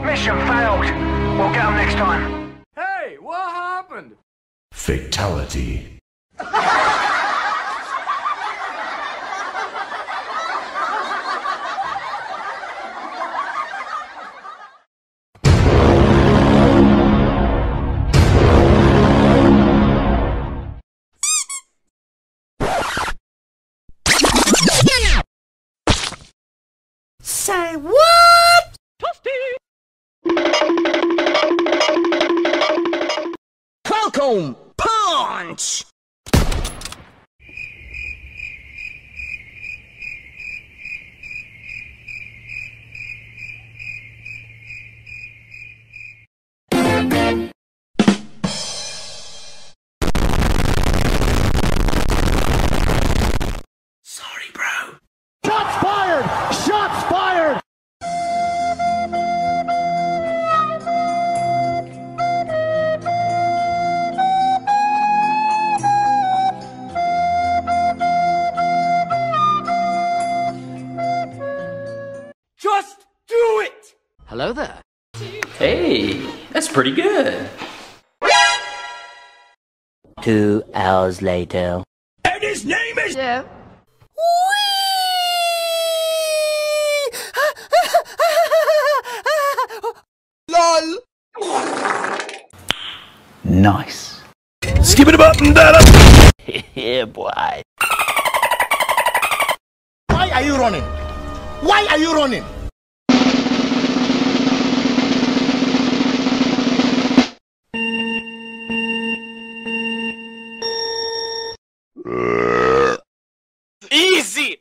Mission failed. We'll get them next time. Hey, what happened? Fatality. Say what? FALCON punch! Sorry, bro. Shots fired! Shots fired! Just do it! Hello there. Hey, that's pretty good. 2 hours later. And his name is... Yeah. LOL! Nice. Skip it up and down. Yeah, boy. Why are you running? Why are you running? Easy!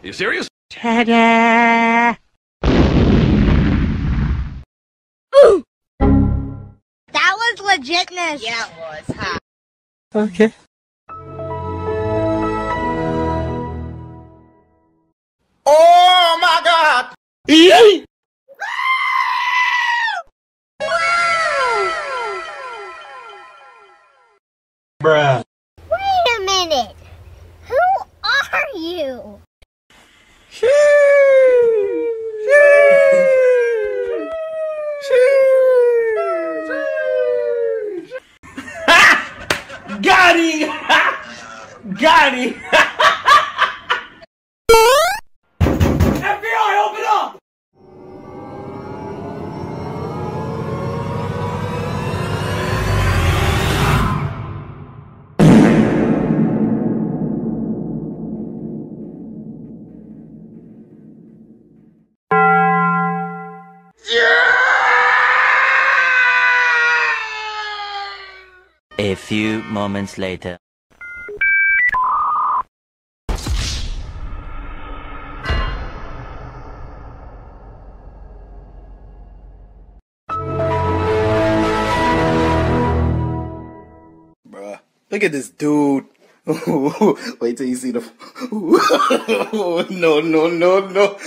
You serious? Ta-da! That was legitness. Yeah, it was, huh? Okay. Oh my god! Bruh. Wait a minute. Who are you? Got him! Got him! FBI, open up! A few moments later. Bruh. Look at this dude. Wait till you see the... No, no, no, no.